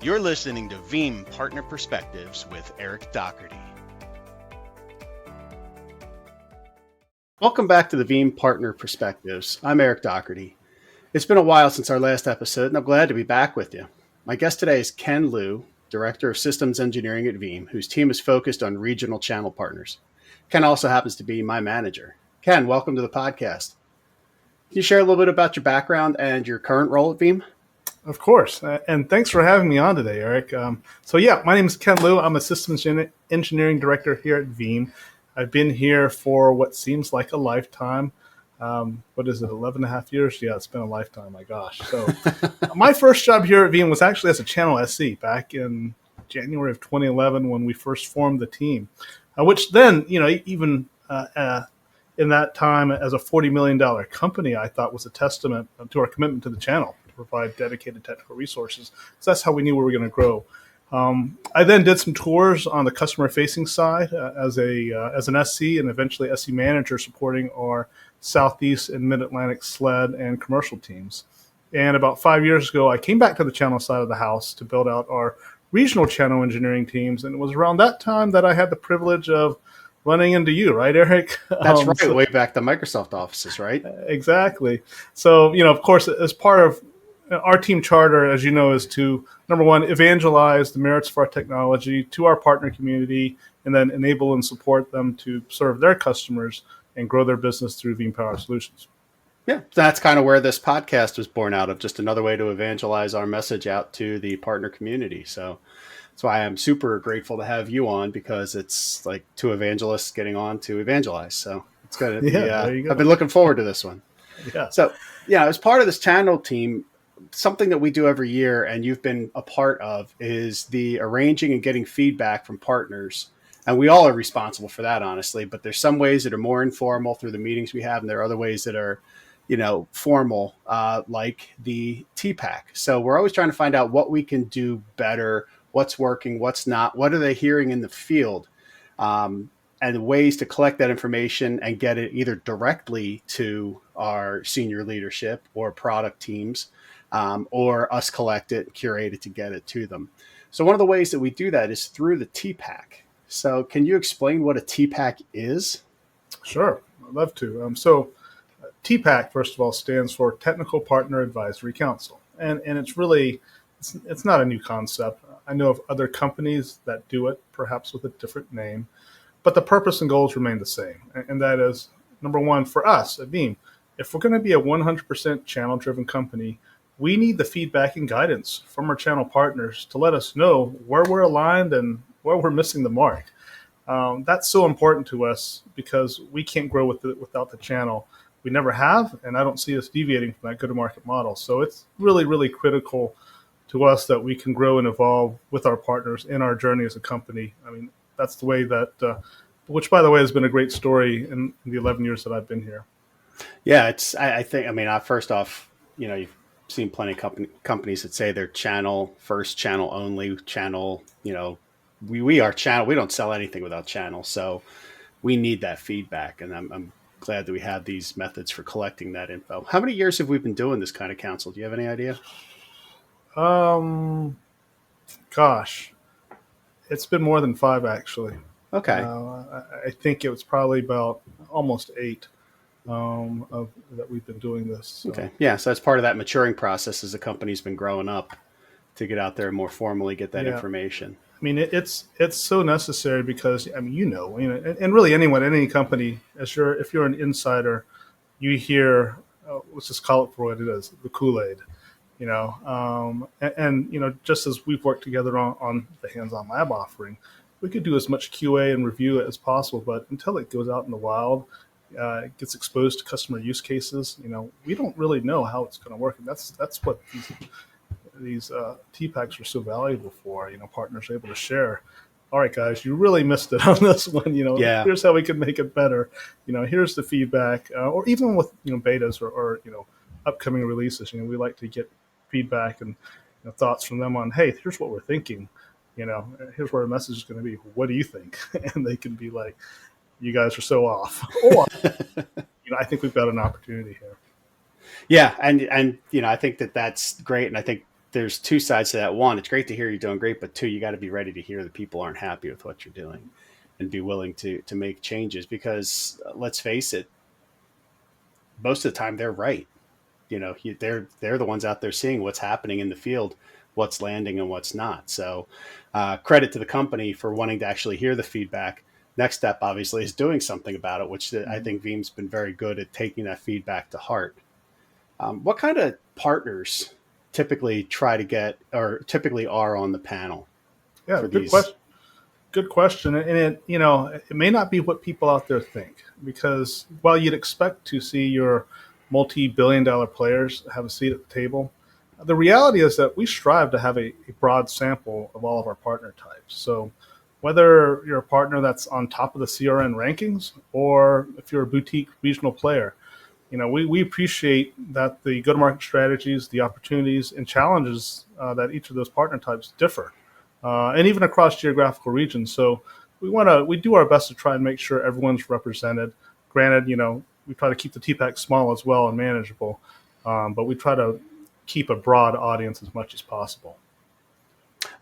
You're listening to Veeam Partner Perspectives with Eric Doherty. Welcome back to the Veeam Partner Perspectives. I'm Eric Doherty. It's been a while since our last episode, and I'm glad to be back with you. My guest today is Ken Liu, Director of Systems Engineering at Veeam, whose team is focused on regional channel partners. Ken also happens to be my manager. Ken, welcome to the podcast. Can you share a little bit about your background and your current role at Veeam? Of course. And thanks for having me on today, Eric. My name is Ken Liu. I'm a Systems Engineering Director here at Veeam. I've been here for what seems like a lifetime. What is it, 11 and a half years? Yeah, it's been a lifetime, my gosh. So my first job here at Veeam was actually as a channel SE back in January of 2011 when we first formed the team, which then, even in that time as a $40 million company, I thought was a testament to our commitment to the channel. Provide dedicated technical resources. So that's how we knew we were going to grow. I then did some tours on the customer-facing side as an SC and eventually SC manager supporting our Southeast and Mid-Atlantic SLED and commercial teams. And about 5 years ago, I came back to the channel side of the house to build out our regional channel engineering teams. And it was around that time that I had the privilege of running into you, right, Eric? That's right, way back to Microsoft offices, right? Exactly. So, of course, as part of our team charter, as you know, is to, number one, evangelize the merits of our technology to our partner community, and then enable and support them to serve their customers and grow their business through Veeam Power Solutions. Yeah, that's kind of where this podcast was born out of, just another way to evangelize our message out to the partner community. So that's why I'm super grateful to have you on, because it's like two evangelists getting on to evangelize. So it's going to be, there you go. I've been looking forward to this one. Yeah. So, as part of this channel team, something that we do every year and you've been a part of is the arranging and getting feedback from partners. And we all are responsible for that, honestly, but there's some ways that are more informal through the meetings we have. And there are other ways that are, formal, like the TPAC. So we're always trying to find out what we can do better, what's working, what's not, what are they hearing in the field, and ways to collect that information and get it either directly to our senior leadership or product teams, or us collect it, curate it to get it to them. So one of the ways that we do that is through the TPAC. So can you explain what a TPAC is? Sure, I'd love to. TPAC, first of all, stands for Technical Partner Advisory Council. And it's really, it's not a new concept. I know of other companies that do it, perhaps with a different name, but the purpose and goals remain the same. And that is, number one, for us at Veeam, if we're going to be a 100% channel-driven company, we need the feedback and guidance from our channel partners to let us know where we're aligned and where we're missing the mark. That's so important to us because we can't grow without the channel. We never have, and I don't see us deviating from that go-to-market model. So it's really, really critical to us that we can grow and evolve with our partners in our journey as a company. I mean, that's the way that, which by the way has been a great story in the 11 years that I've been here. Yeah, I think, first off, you've seen plenty of companies that say they're channel first, channel only, channel, we are channel. We don't sell anything without channel. So we need that feedback. And I'm glad that we have these methods for collecting that info. How many years have we been doing this kind of council? Do you have any idea? Gosh, it's been more than 5, actually. Okay. I think it was probably about almost 8 of that we've been doing this. So. Okay. Yeah. So that's part of that maturing process as the company's been growing up to get out there and more formally get that information. I mean, it's so necessary because, and really anyone, any company, if you're an insider, you hear, let's just call it for what it is, the Kool-Aid, just as we've worked together on the hands-on lab offering, we could do as much QA and review as possible, but until it goes out in the wild, it gets exposed to customer use cases, we don't really know how it's going to work. And that's what these TPACs are so valuable for. Partners are able to share, all right, guys, you really missed it on this one. Here's how we can make it better. Here's the feedback, or even with betas or upcoming releases. We like to get feedback and thoughts from them on, hey, here's what we're thinking. Here's where our message is going to be. What do you think? And they can be like, you guys are so off. Or I think we've got an opportunity here. Yeah, and I think that's great, and I think there's two sides to that. One, it's great to hear you're doing great, but two, you got to be ready to hear that people aren't happy with what you're doing and be willing to make changes because let's face it, most of the time they're right. They're the ones out there seeing what's happening in the field, what's landing and what's not. So credit to the company for wanting to actually hear the feedback. Next step, obviously, is doing something about it, which I think Veeam's been very good at taking that feedback to heart. What kind of partners typically try to get or typically are on the panel Yeah, for good these? question. Good question. And it may not be what people out there think because while you'd expect to see your multi-billion-dollar players have a seat at the table, the reality is that we strive to have a broad sample of all of our partner types. So whether you're a partner that's on top of the CRN rankings or if you're a boutique regional player, we appreciate that the go-to-market strategies, the opportunities, and challenges that each of those partner types differ, and even across geographical regions. So we do our best to try and make sure everyone's represented. Granted, we try to keep the TPAC small as well and manageable, but we try to keep a broad audience as much as possible.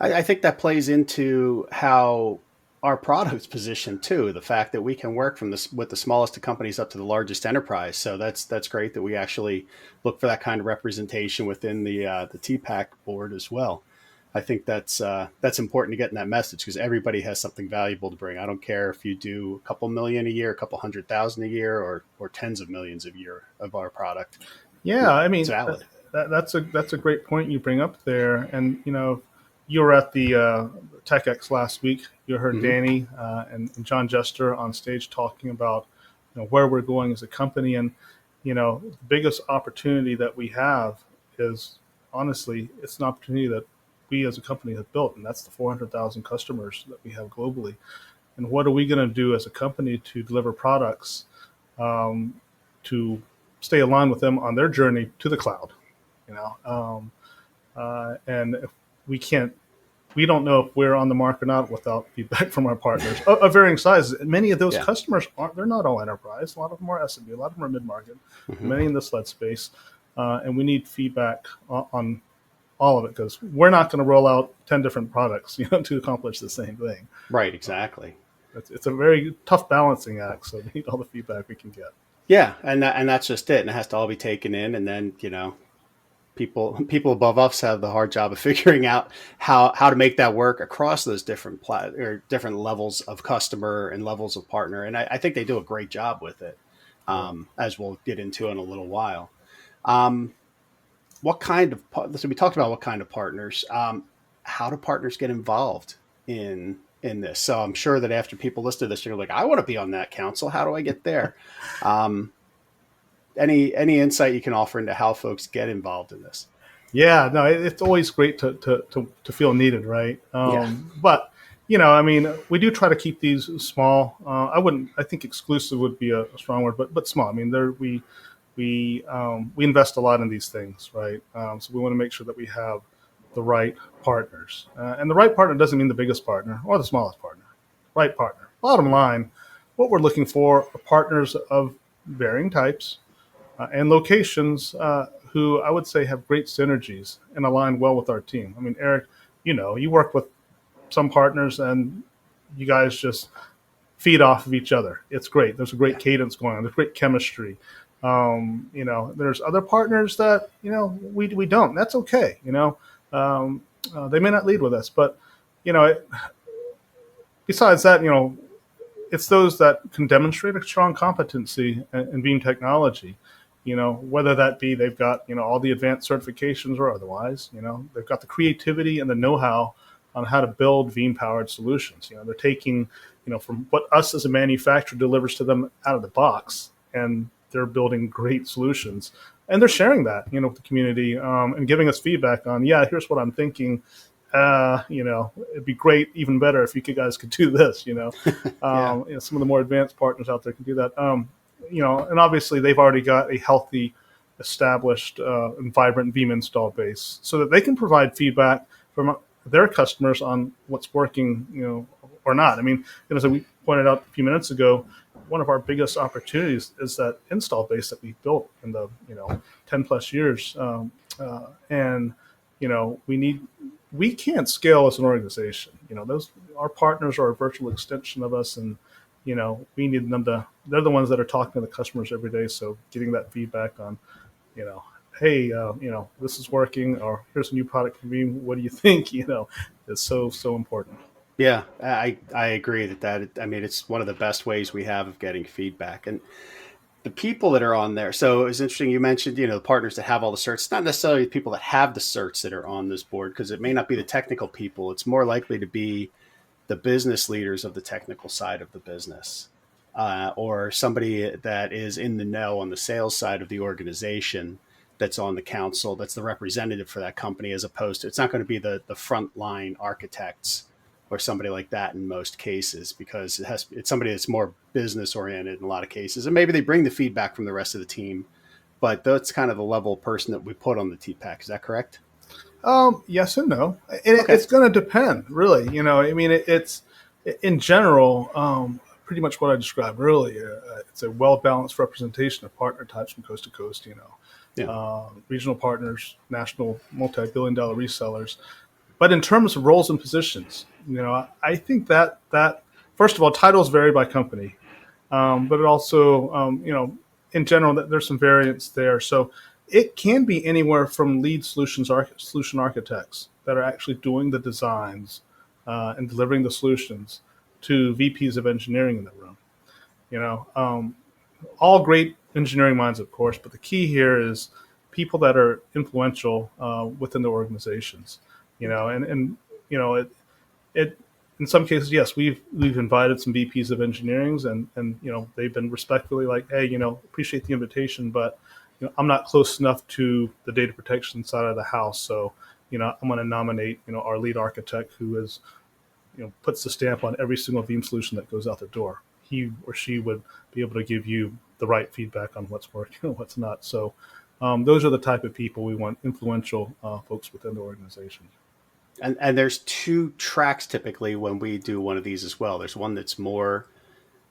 I think that plays into how our product's positioned too. The fact that we can work from this with the smallest of companies up to the largest enterprise. So that's great that we actually look for that kind of representation within the TPAC board as well. I think that's important to get in that message because everybody has something valuable to bring. I don't care if you do a couple million a year, a couple 100,000 a year, or tens of millions a year of our product. Yeah, I mean, it's valid. that's a great point you bring up there. And you were at the TechX last week. You heard Danny and John Jester on stage talking about where we're going as a company, and the biggest opportunity that we have is honestly it's an opportunity that we as a company have built, and that's the 400,000 customers that we have globally. And what are we going to do as a company to deliver products to stay aligned with them on their journey to the cloud? And if we don't know if we're on the mark or not without feedback from our partners of varying sizes. And many of those customers they're not all enterprise. A lot of them are SMB, a lot of them are mid-market, many in the SLED space. And we need feedback on all of it because we're not going to roll out 10 different products, to accomplish the same thing. Right, exactly. It's a very tough balancing act, so we need all the feedback we can get. Yeah, and that's just it. And it has to all be taken in, and then people above us have the hard job of figuring out how to make that work across those different different levels of customer and levels of partner. And I think they do a great job with it, as we'll get into in a little while. So we talked about what kind of partners. How do partners get involved in this? So I'm sure that after people listen to this, you're like, I want to be on that council. How do I get there? Any insight you can offer into how folks get involved in this? Yeah, no, it's always great to feel needed, right? But we do try to keep these small. I think exclusive would be a strong word, but small. I mean, we invest a lot in these things, right? So we want to make sure that we have the right partners, and the right partner doesn't mean the biggest partner or the smallest partner. Right partner. Bottom line, what we're looking for are partners of varying types and locations who I would say have great synergies and align well with our team. I mean, Eric, you work with some partners and you guys just feed off of each other. It's great. There's a great cadence going on. There's great chemistry. There's other partners that, we don't. That's okay. They may not lead with us, but, besides that, it's those that can demonstrate a strong competency in Veeam technology, whether that be they've got, all the advanced certifications or otherwise, they've got the creativity and the know-how on how to build Veeam-powered solutions. They're taking, from what us as a manufacturer delivers to them out of the box, and they're building great solutions. And they're sharing that, with the community and giving us feedback on, here's what I'm thinking. It'd be great, even better if you guys could do this, some of the more advanced partners out there can do that. And obviously they've already got a healthy, established, and vibrant Veeam install base so that they can provide feedback from their customers on what's working, or not. I mean, as we pointed out a few minutes ago, one of our biggest opportunities is that install base that we've built in the 10 plus years, and we can't scale as an organization. Our partners are a virtual extension of us, and we need them to. They're the ones that are talking to the customers every day. So getting that feedback on, hey, this is working, or here's a new product from me. What do you think? Is so important. Yeah, I agree I mean, it's one of the best ways we have of getting feedback. And the people that are on there. So it's interesting. You mentioned, the partners that have all the certs. It's not necessarily the people that have the certs that are on this board, because it may not be the technical people. It's more likely to be the business leaders of the technical side of the business, or somebody that is in the know on the sales side of the organization that's on the council, that's the representative for that company, as opposed to, it's not going to be the frontline architects or somebody like that in most cases, because it's somebody that's more business oriented in a lot of cases. And maybe they bring the feedback from the rest of the team, but that's kind of the level of person that we put on the TPAC. Is that correct? Yes and no. It's going to depend, really. I mean, it's in general, pretty much what I described earlier. It's a well-balanced representation of partner types from coast to coast, regional partners, national multi-billion-dollar resellers. But in terms of roles and positions, I think that first of all, titles vary by company, but it also, in general, there's some variance there. So it can be anywhere from lead solution architects that are actually doing the designs and delivering the solutions to VPs of engineering in the room. All great engineering minds, of course, but the key here is people that are influential within the organizations. It in some cases, yes, we've invited some VPs of engineerings, and they've been respectfully like, hey, appreciate the invitation, but I'm not close enough to the data protection side of the house, so I'm going to nominate our lead architect, who is puts the stamp on every single Veeam solution that goes out the door. He or she would be able to give you the right feedback on what's working and what's not. So those are the type of people we want, influential folks within the organization. And there's two tracks typically when we do one of these as well. There's one that's more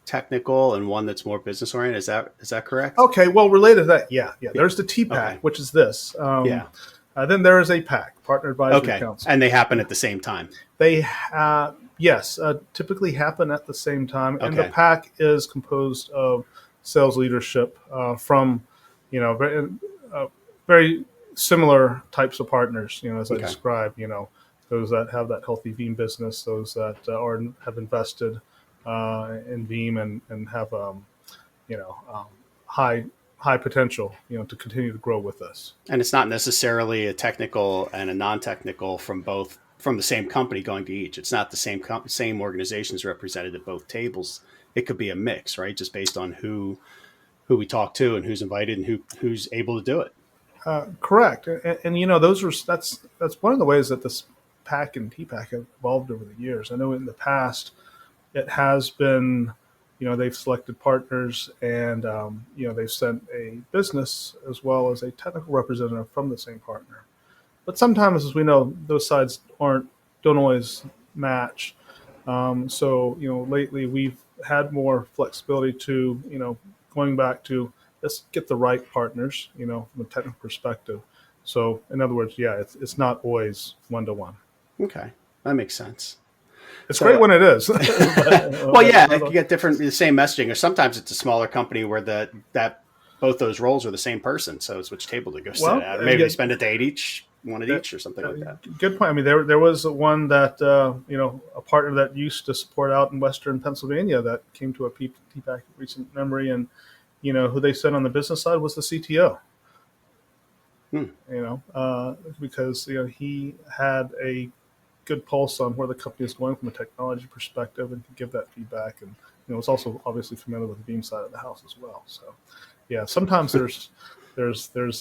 technical and one that's more business oriented. Is that correct? Okay, well, related to that, yeah. There's the TPAC, which is this. Then there is a PAC, Partner Advisory Council. And they happen at the same time. They typically happen at the same time, and the PAC is composed of sales leadership from very similar types of partners. As I described, those that have that healthy Veeam business, those that have invested in Veeam and have high potential, to continue to grow with us. And it's not necessarily a technical and a non-technical from the same company going to each. It's not the same organizations represented at both tables. It could be a mix, right? Just based on who we talk to and who's invited and who's able to do it. Correct. And that's one of the ways that this PAC and TPAC have evolved over the years. I know in the past it has been, they've selected partners and, they've sent a business as well as a technical representative from the same partner. But sometimes, as we know, those sides don't always match. So lately we've had more flexibility to, going back to, let's get the right partners, from a technical perspective. So in other words, it's not always one-to-one. Okay, that makes sense. It's great when it is. Well, you get the same messaging, or sometimes it's a smaller company where that both those roles are the same person. So it's which table to go sit at. Or maybe they spend a day at each, one at each, or something like that. Good point. I mean, there was one that a partner that used to support out in Western Pennsylvania that came to a TPAC recent memory, and who they sent on the business side was the CTO. Because he had a good pulse on where the company is going from a technology perspective and could give that feedback, and was also obviously familiar with the Veeam side of the house as well. So sometimes there's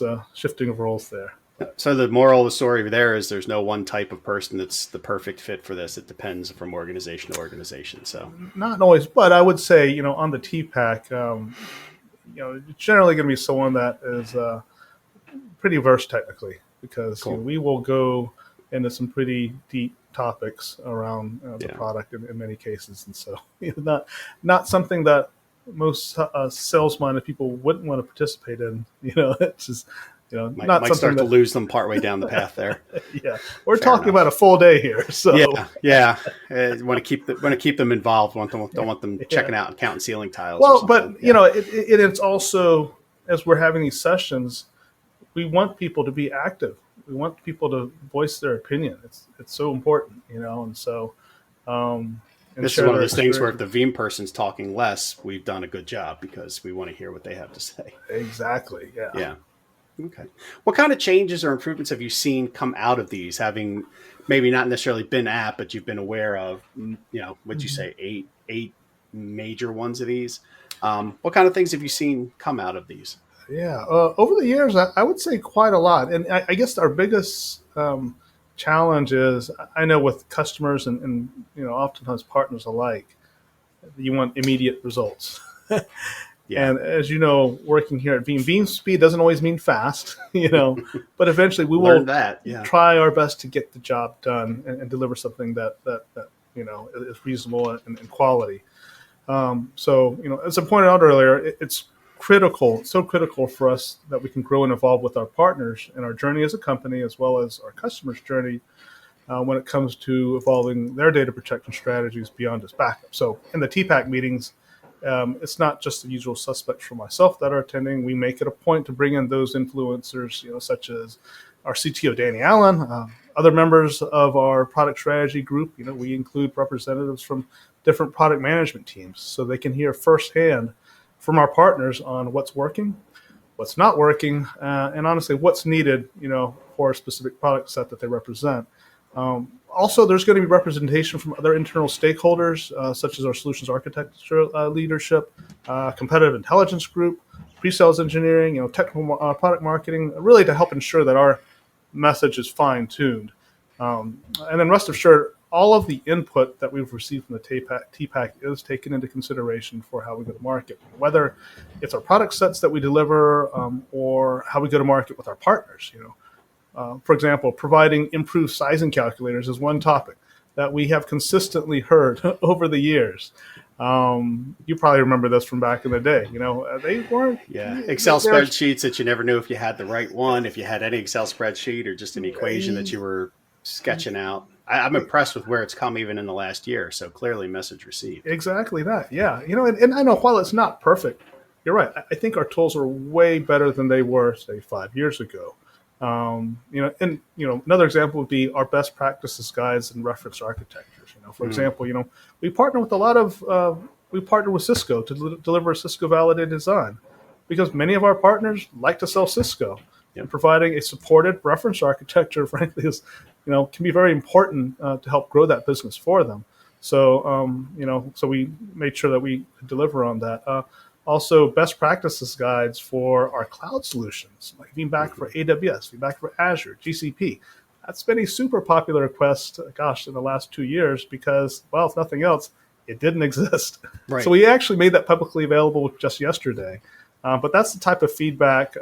a shifting of roles there. So the moral of the story there is there's no one type of person that's the perfect fit for this. It depends from organization to organization. So not always, but I would say on the TPAC, it's generally going to be someone that is pretty versed technically, because we will go into some pretty deep topics around the product in many cases, and so not something that most sales-minded people wouldn't want to participate in. It's just Not Might something start to that, lose them partway down the path there. yeah, we're Fair talking enough. about a full day here. So Yeah. Want to keep them involved. Don't want them yeah. checking out and counting ceiling tiles or Well, something. but Yeah. it's also, as we're having these sessions, we want people to be active. We want people to voice their opinion. It's so important, and so and This is share one of their those things where if experience. the Veeam person's talking less, we've done a good job because we want to hear what they have to say. Exactly. Yeah. Yeah. Okay. What kind of changes or improvements have you seen come out of these, having maybe not necessarily been at, but you've been aware of, what'd you say, eight major ones of these? What kind of things have you seen come out of these? Yeah, over the years, I would say quite a lot. And I guess our biggest challenge is, I know with customers and oftentimes partners alike, you want immediate results. Yeah. And as you know, working here at Veeam speed doesn't always mean fast, but eventually we will Learned that. Yeah. try our best to get the job done and deliver something that is reasonable and quality. So, as I pointed out earlier, it's so critical for us that we can grow and evolve with our partners in our journey as a company, as well as our customers' journey when it comes to evolving their data protection strategies beyond just backup. So, in the TPAC meetings, it's not just the usual suspects for myself that are attending. We make it a point to bring in those influencers, such as our CTO, Danny Allen, other members of our product strategy group. We include representatives from different product management teams so they can hear firsthand from our partners on what's working, what's not working, and honestly, what's needed, for a specific product set that they represent. Also, there's going to be representation from other internal stakeholders, such as our solutions architecture leadership, competitive intelligence group, pre-sales engineering, technical product marketing, really to help ensure that our message is fine-tuned. And then rest assured, all of the input that we've received from the TPAC is taken into consideration for how we go to market, whether it's our product sets that we deliver or how we go to market with our partners. For example, providing improved sizing calculators is one topic that we have consistently heard over the years. You probably remember this from back in the day. They weren't. Yeah. Excel spreadsheets that you never knew if you had the right one, if you had any Excel spreadsheet or just an equation that you were sketching out. I'm impressed with where it's come even in the last year. So clearly message received. Exactly that. Yeah. And I know while it's not perfect, you're right. I think our tools are way better than they were, say, 5 years ago. Another example would be our best practices guides and reference architectures. For example, we partner with we partner with Cisco to deliver a Cisco validated design because many of our partners like to sell Cisco. Yep. And providing a supported reference architecture, frankly, is can be very important to help grow that business for them. So so we made sure that we could deliver on that. Also, best practices guides for our cloud solutions, like feedback for AWS, feedback for Azure, GCP. That's been a super popular request, in the last 2 years because, well, if nothing else, it didn't exist. Right. So we actually made that publicly available just yesterday. But that's the type of feedback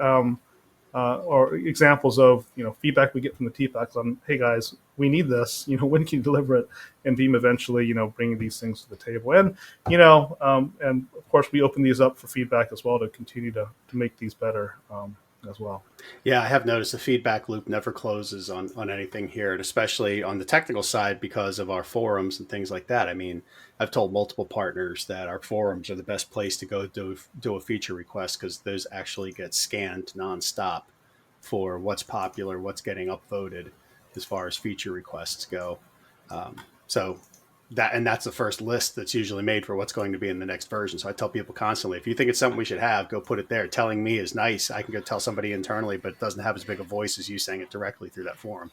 or examples of feedback we get from the TPACs on, hey guys, we need this. When can you deliver it? And Veeam eventually, bringing these things to the table. And and of course we open these up for feedback as well to continue to make these better as well. Yeah, I have noticed the feedback loop never closes on anything here, and especially on the technical side because of our forums and things like that. I mean, I've told multiple partners that our forums are the best place to go do a feature request because those actually get scanned nonstop for what's popular, what's getting upvoted as far as feature requests go. So that's the first list that's usually made for what's going to be in the next version. So I tell people constantly, if you think it's something we should have, go put it there. Telling me is nice. I can go tell somebody internally, but it doesn't have as big a voice as you saying it directly through that forum.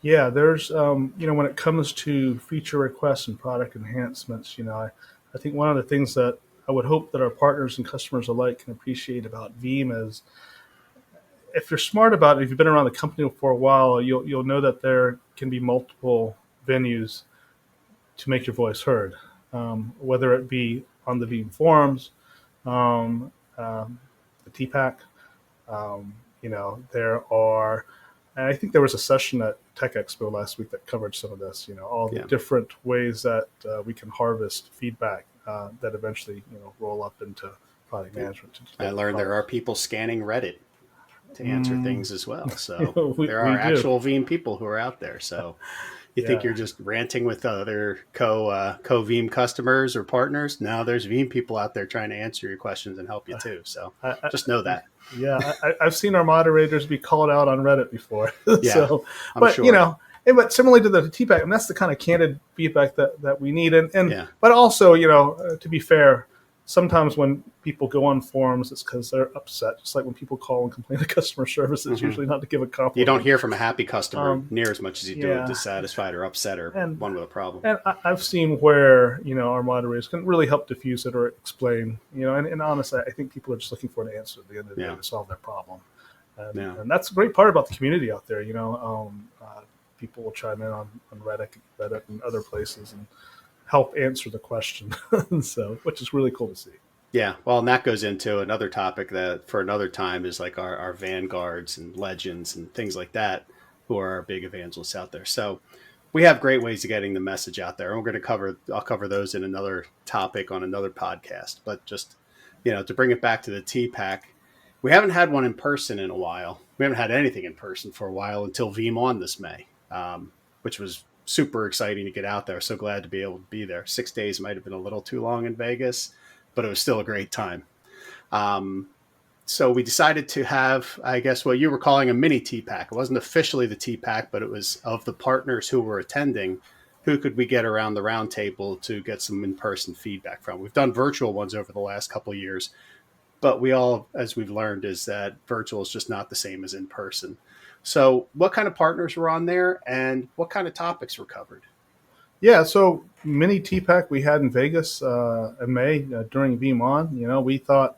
Yeah, there's when it comes to feature requests and product enhancements, I think one of the things that I would hope that our partners and customers alike can appreciate about Veeam is, if you're smart about it, if you've been around the company for a while, you'll know that there can be multiple venues to make your voice heard, whether it be on the Veeam forums, the TPAC. There are, and I think there was a session at Tech Expo last week that covered some of this. All the different ways that we can harvest feedback that eventually roll up into product management. I learned there are people scanning Reddit. to answer things as well. So there are actual Veeam people who are out there. So you think you're just ranting with other co-Veeam customers or partners? No, there's Veeam people out there trying to answer your questions and help you too. So just know that. Yeah, I've seen our moderators be called out on Reddit before. Yeah, so, I'm but sure. But similarly to the TPAC, and that's the kind of candid feedback that we need. And but also, to be fair, sometimes when people go on forums, it's because they're upset. Just like when people call and complain to customer service, it's usually not to give a compliment. You don't hear from a happy customer near as much as you do a dissatisfied or upset or one with a problem. And I've seen where, our moderators can really help diffuse it or explain, and honestly, I think people are just looking for an answer at the end of the day to solve their problem. And that's a great part about the community out there, people will chime in on Reddit and other places and help answer the question. So, which is really cool to see. Yeah. Well, and that goes into another topic that for another time is like our vanguards and legends and things like that, who are our big evangelists out there. So we have great ways of getting the message out there. And I'll cover those in another topic on another podcast, but just, to bring it back to the TPAC, we haven't had one in person in a while. We haven't had anything in person for a while until Veeam On this May. Which was super exciting to get out there. So glad to be able to be there. 6 days might have been a little too long in Vegas, but it was still a great time. So we decided to have, I guess, what you were calling a mini TPAC. It wasn't officially the TPAC, but it was of the partners who were attending. Who could we get around the round table to get some in-person feedback from? We've done virtual ones over the last couple of years, but we all, as we've learned, is that virtual is just not the same as in person. So what kind of partners were on there and what kind of topics were covered? Yeah, so mini TPAC we had in Vegas in May during Veeam On. We thought,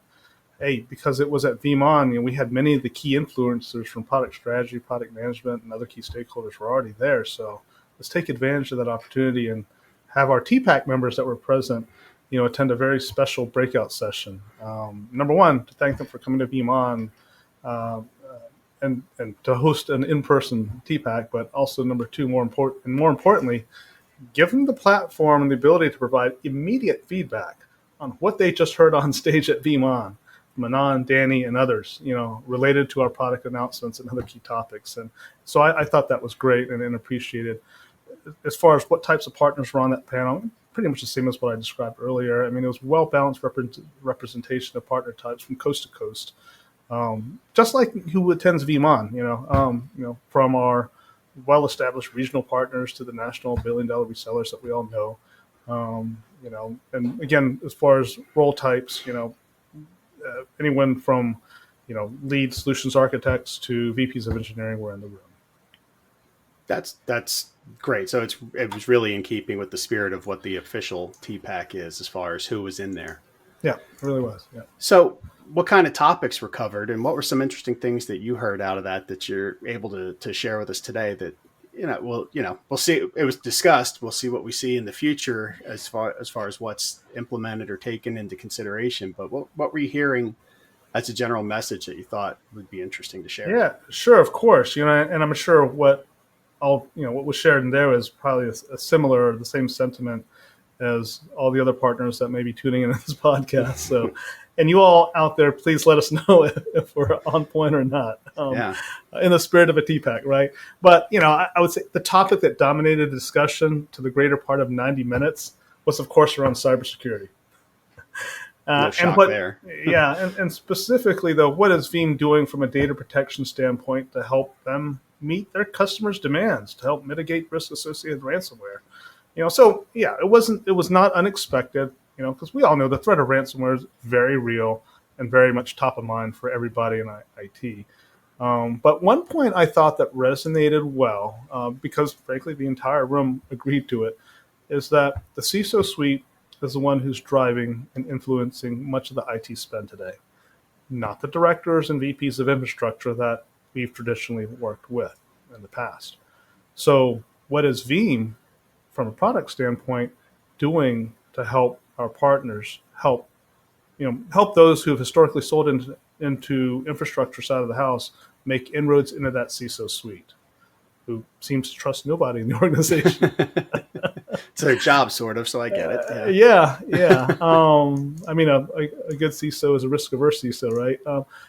hey, because it was at Veeam On, we had many of the key influencers from product strategy, product management, and other key stakeholders were already there. So let's take advantage of that opportunity and have our TPAC members that were present, attend a very special breakout session. Number one, to thank them for coming to Veeam On. And to host an in-person TPAC, but also number two, more importantly, give them the platform and the ability to provide immediate feedback on what they just heard on stage at Veeam On, from Anand, Danny, and others, related to our product announcements and other key topics. And so I thought that was great and appreciated. As far as what types of partners were on that panel, pretty much the same as what I described earlier. I mean, it was well-balanced representation of partner types from coast to coast. Just like who attends Veeam On, from our well-established regional partners to the national billion-dollar resellers that we all know, and again, as far as role types, anyone from, lead solutions architects to VPs of engineering were in the room. That's great. So it was really in keeping with the spirit of what the official TPAC is as far as who was in there. Yeah, it really was. Yeah. So what kind of topics were covered and what were some interesting things that you heard out of that you're able to share with us today that, we'll see. It was discussed. We'll see what we see in the future as far as what's implemented or taken into consideration. But what were you hearing as a general message that you thought would be interesting to share? Yeah, sure. Of course. And I'm sure what was shared in there is probably a similar or the same sentiment as all the other partners that may be tuning into this podcast. So, and you all out there, please let us know if we're on point or not, in the spirit of a TPAC, right? But, I would say the topic that dominated the discussion to the greater part of 90 minutes was, of course, around cybersecurity. No shock there. And specifically, though, what is Veeam doing from a data protection standpoint to help them meet their customers' demands, to help mitigate risk associated with ransomware? It was not unexpected, because we all know the threat of ransomware is very real and very much top of mind for everybody in IT. But one point I thought that resonated well, because frankly the entire room agreed to it, is that the CISO suite is the one who's driving and influencing much of the IT spend today, not the directors and VPs of infrastructure that we've traditionally worked with in the past. So what is Veeam, from a product standpoint, doing to help our partners, help those who have historically sold into infrastructure side of the house make inroads into that CISO suite, who seems to trust nobody in the organization? It's their job, sort of. So I get it. Yeah. I mean, a good CISO is a risk-averse CISO, right?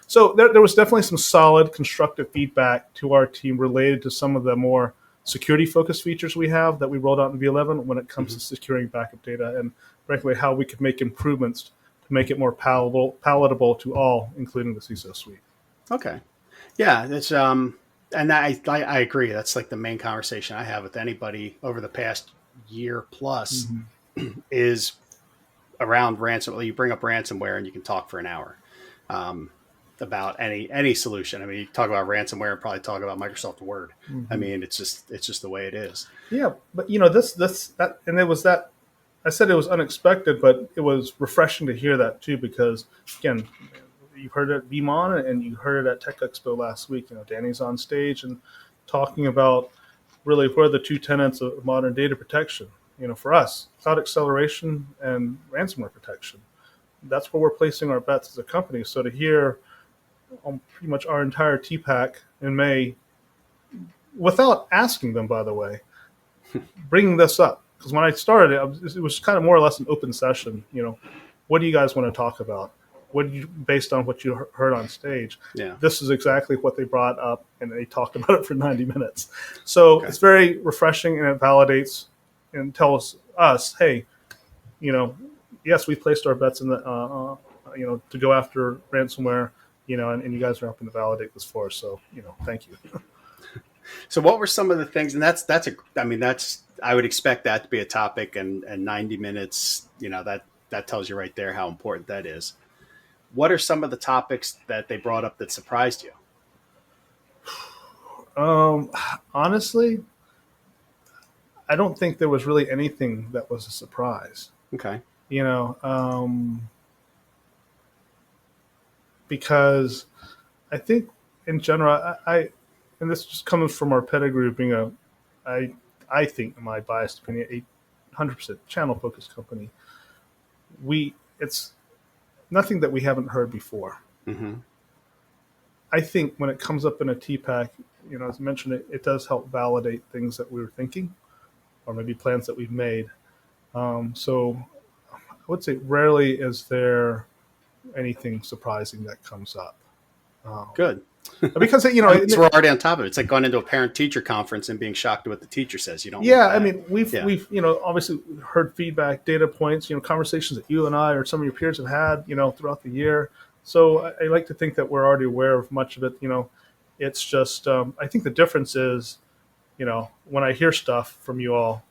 So there was definitely some solid, constructive feedback to our team related to some of the more security-focused features we have that we rolled out in V11 when it comes to securing backup data, and frankly, how we could make improvements to make it more palatable to all, including the CISO suite. Okay. Yeah, that's and I agree. That's like the main conversation I have with anybody over the past year plus is around ransomware. You bring up ransomware and you can talk for an hour about any solution. I mean, you talk about ransomware and probably talk about Microsoft Word. I mean, it's just the way it is. Yeah, but that, and it was that. I said it was unexpected, but it was refreshing to hear that too, because again, you heard it at Veeam and you heard it at Tech Expo last week. Danny's on stage and talking about really what are the two tenets of modern data protection. For us, cloud acceleration and ransomware protection. That's where we're placing our bets as a company. So to hear pretty much our entire TPAC in May, without asking them, by the way, bringing this up. Because when I started, it was kind of more or less an open session. What do you guys want to talk about? Based on what you heard on stage? Yeah. This is exactly what they brought up, and they talked about it for 90 minutes. So It's very refreshing, and it validates and tells us, hey, yes, we placed our bets in the, to go after ransomware, and you guys are helping to validate this for us. So, thank you. So what were some of the things, and I would expect that to be a topic, and 90 minutes, that tells you right there how important that is. What are some of the topics that they brought up that surprised you? Honestly, I don't think there was really anything that was a surprise. Okay. Because I think in general, and this just comes from our pedigree of being I think, in my biased opinion, a 100% channel-focused company. It's nothing that we haven't heard before. Mm-hmm. I think when it comes up in a TPAC, as I mentioned, it does help validate things that we were thinking, or maybe plans that we've made. So I would say rarely is there anything surprising that comes up. Good. Because we're already on top of it. It's like going into a parent-teacher conference and being shocked at what the teacher says. You don't. Yeah, I mean, we've obviously heard feedback, data points, conversations that you and I or some of your peers have had, throughout the year. So I like to think that we're already aware of much of it. It's just I think the difference is, when I hear stuff from you all,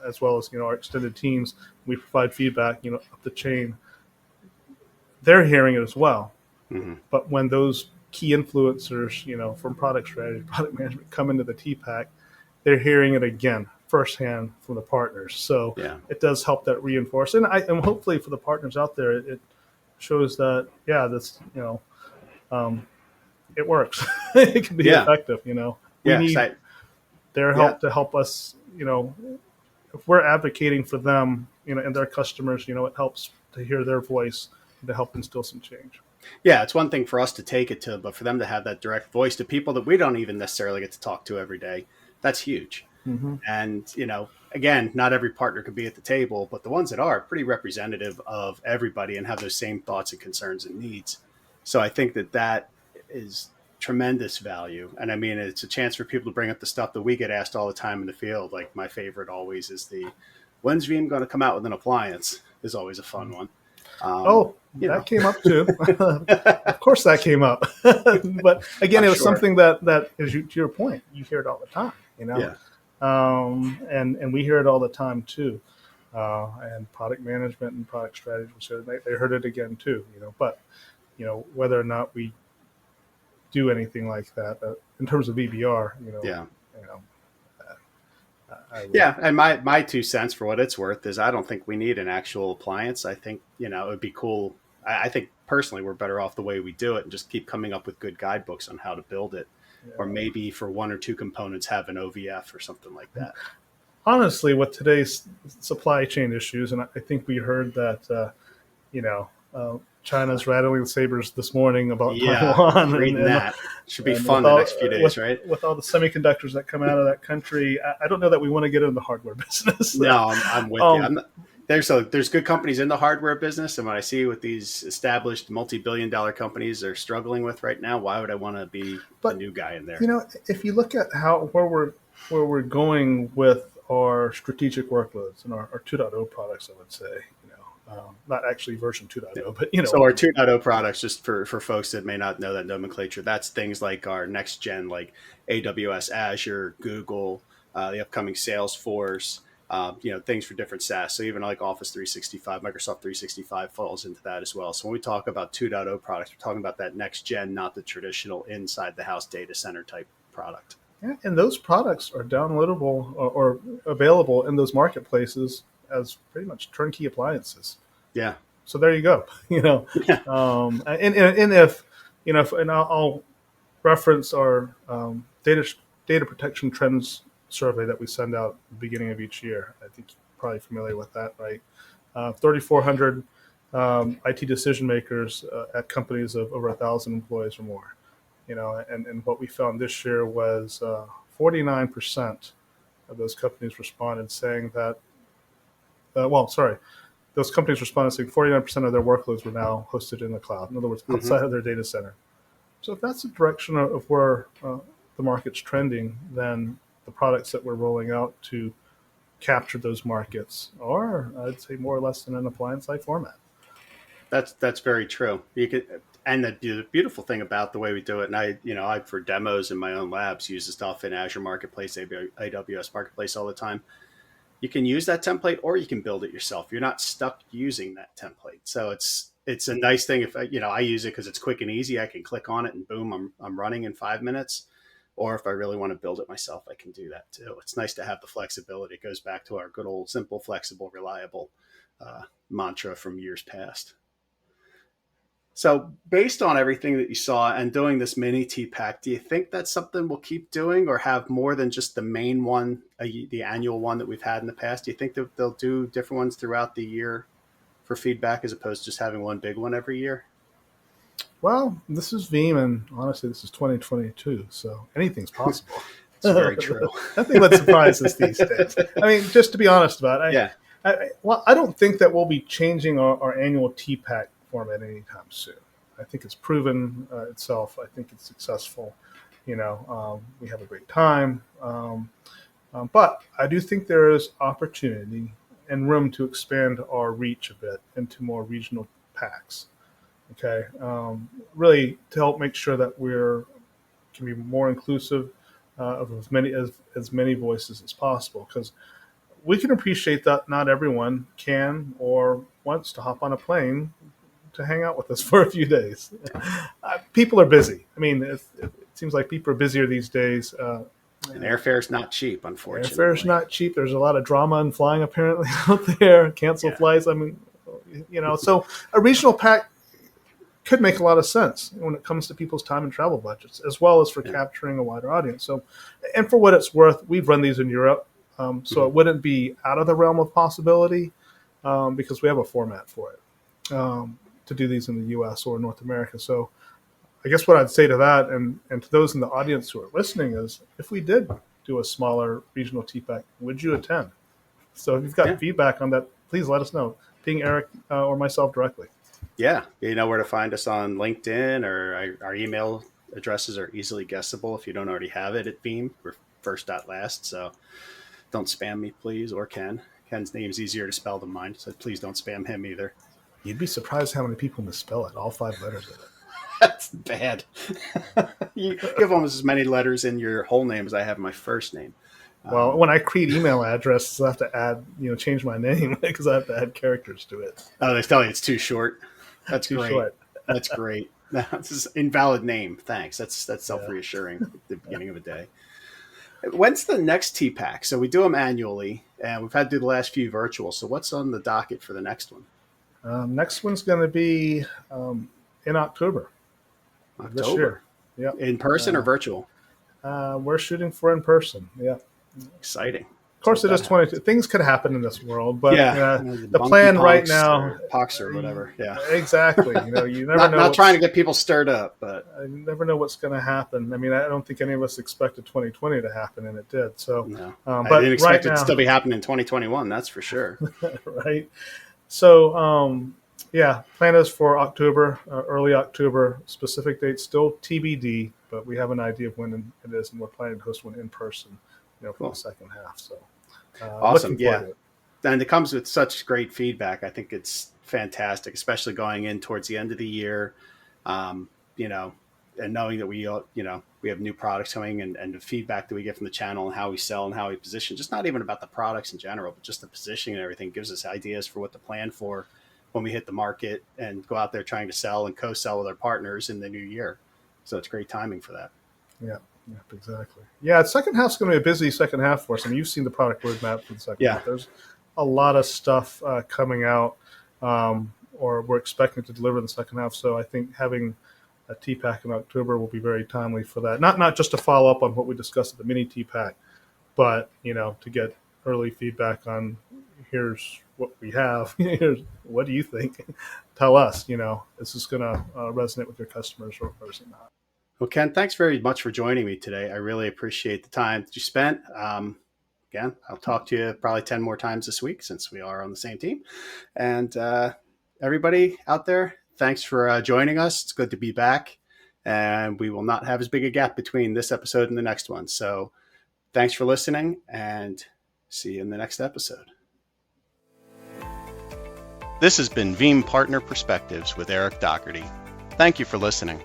as well as our extended teams, we provide feedback, up the chain. They're hearing it as well. Mm-hmm. But when those key influencers, from product strategy, product management come into the TPAC, they're hearing it again firsthand from the partners. So It does help that reinforce. And hopefully for the partners out there, it shows that, this, it works. It can be effective, We need their help to help us, if we're advocating for them, and their customers, it helps to hear their voice and to help instill some change. Yeah, it's one thing for us to take it to, but for them to have that direct voice to people that we don't even necessarily get to talk to every day, that's huge. Mm-hmm. And, again, not every partner could be at the table, but the ones that are pretty representative of everybody and have those same thoughts and concerns and needs. So I think that is tremendous value. And I mean, it's a chance for people to bring up the stuff that we get asked all the time in the field. Like my favorite always is when's Veeam going to come out with an appliance is always a fun one. That came up too. Of course that came up. But again, it was something that is to your point, you hear it all the time, Yeah. And we hear it all the time too. And product management and product strategy, they heard it again too, but whether or not we do anything like that in terms of VBR, and my 2 cents for what it's worth is I don't think we need an actual appliance. I think, it would be cool. I think personally we're better off the way we do it and just keep coming up with good guidebooks on how to build it. Yeah. Or maybe for 1 or 2 components have an OVF or something like that. Honestly, with today's supply chain issues, and I think we heard that, China's rattling the sabers this morning about Yeah, Taiwan. reading that. Should be and fun with the next few days, right? With all the semiconductors that come out of that country, I don't know that we want to get into the hardware business. No, I'm with you. There's good companies in the hardware business, and what I see with these established multi-billion-dollar companies they're struggling with right now, why would I want to be a new guy in there? If you look at where we're going with our strategic workloads and our 2.0 products, I would say, not actually version 2.0, but So our 2.0 products, just for folks that may not know that nomenclature, that's things like our next gen, like AWS, Azure, Google, the upcoming Salesforce. Things for different SaaS. So even like Office 365, Microsoft 365 falls into that as well. So when we talk about 2.0 products, we're talking about that next gen, not the traditional inside the house data center type product. Yeah, and those products are downloadable or available in those marketplaces as pretty much turnkey appliances. Yeah. So there you go. And I'll reference our data protection trends survey that we send out at the beginning of each year. I think you're probably familiar with that, right? 3,400 IT decision makers at companies of over 1,000 employees or more. And what we found this year was 49% of those companies responded saying that. Those companies responded saying 49% of their workloads were now hosted in the cloud. In other words, outside of their data center. So if that's the direction of where the market's trending, then the products that we're rolling out to capture those markets are, I'd say, more or less in an appliance-like format. That's very true. And the beautiful thing about the way we do it, and I for demos in my own labs use the stuff in Azure Marketplace, AWS Marketplace all the time. You can use that template or you can build it yourself. You're not stuck using that template. So it's a nice thing if I use it because it's quick and easy. I can click on it and boom, I'm running in 5 minutes. Or if I really want to build it myself, I can do that too. It's nice to have the flexibility. It goes back to our good old simple, flexible, reliable mantra from years past. So based on everything that you saw and doing this mini TPAC, do you think that's something we'll keep doing or have more than just the main one, the annual one that we've had in the past? Do you think that they'll do different ones throughout the year for feedback as opposed to just having one big one every year? Well, this is Veeam, and honestly, this is 2022, so anything's possible. It's very true. Nothing but surprises these days. I mean, just to be honest about it, I don't think that we'll be changing our annual TPAC format anytime soon. I think it's proven itself. I think it's successful. We have a great time. But I do think there is opportunity and room to expand our reach a bit into more regional packs. Okay, really to help make sure that can be more inclusive of as many voices as possible, because we can appreciate that not everyone can or wants to hop on a plane to hang out with us for a few days. People are busy. I mean, it seems like people are busier these days. And airfare's not cheap, unfortunately. Airfare's not cheap. There's a lot of drama in flying apparently out there. Cancel flights. I mean, so a regional pack could make a lot of sense when it comes to people's time and travel budgets, as well as for capturing a wider audience. So, and for what it's worth, we've run these in Europe, so it wouldn't be out of the realm of possibility because we have a format for it to do these in the U.S. or North America. So I guess what I'd say to that and to those in the audience who are listening is, if we did do a smaller regional TPAC, would you attend? So if you've got feedback on that, please let us know. Ping Eric or myself directly. Yeah, you know where to find us on LinkedIn, or our email addresses are easily guessable if you don't already have it at Veeam. We're first dot last, so don't spam me, please, or Ken. Ken's name's easier to spell than mine, so please don't spam him either. You'd be surprised how many people misspell it, all 5 letters of it. That's bad. You give almost as many letters in your whole name as I have in my first name. Well, when I create email addresses, I have to add, change my name because I have to add characters to it. Oh, they tell you it's too short. That's too great. Short. That's great. That's an invalid name. Thanks. That's self-reassuring at the beginning of a day. When's the next TPAC? So we do them annually, and we've had to do the last few virtual. So what's on the docket for the next one? Next one's going to be in October. This year. Yeah. In person or virtual? We're shooting for in person. Yeah. Exciting. course, it is 22. Things could happen in this world, but the monkey plan right punks now, or pox or whatever. Yeah, exactly. You never know. Not trying to get people stirred up, but I never know what's going to happen. I mean, I don't think any of us expected 2020 to happen, and it did. So, no. But I didn't expect right it now, to still be happening in 2021. That's for sure. right. So, plan is for October, early October. Specific date still TBD, but we have an idea of when it is, and we're planning to host one in person, for the second half. So, awesome. Yeah. And it comes with such great feedback. I think it's fantastic, especially going in towards the end of the year, and knowing that we have new products coming and the feedback that we get from the channel and how we sell and how we position, just not even about the products in general, but just the positioning and everything gives us ideas for what to plan for when we hit the market and go out there trying to sell and co-sell with our partners in the new year. So it's great timing for that. Yeah. Yep, exactly. Yeah, the second half's going to be a busy second half for us. I mean, you've seen the product roadmap for the second half. There's a lot of stuff coming out, or we're expecting to deliver in the second half. So I think having a TPAC in October will be very timely for that. Not just to follow up on what we discussed at the mini TPAC, but to get early feedback on here's what we have. Here's what do you think? Tell us. Is this going to resonate with your customers or is it not? Well, Ken, thanks very much for joining me today. I really appreciate the time that you spent. Again, I'll talk to you probably 10 more times this week since we are on the same team. And everybody out there, thanks for joining us. It's good to be back. And we will not have as big a gap between this episode and the next one. So thanks for listening and see you in the next episode. This has been Veeam Partner Perspectives with Eric Doherty. Thank you for listening.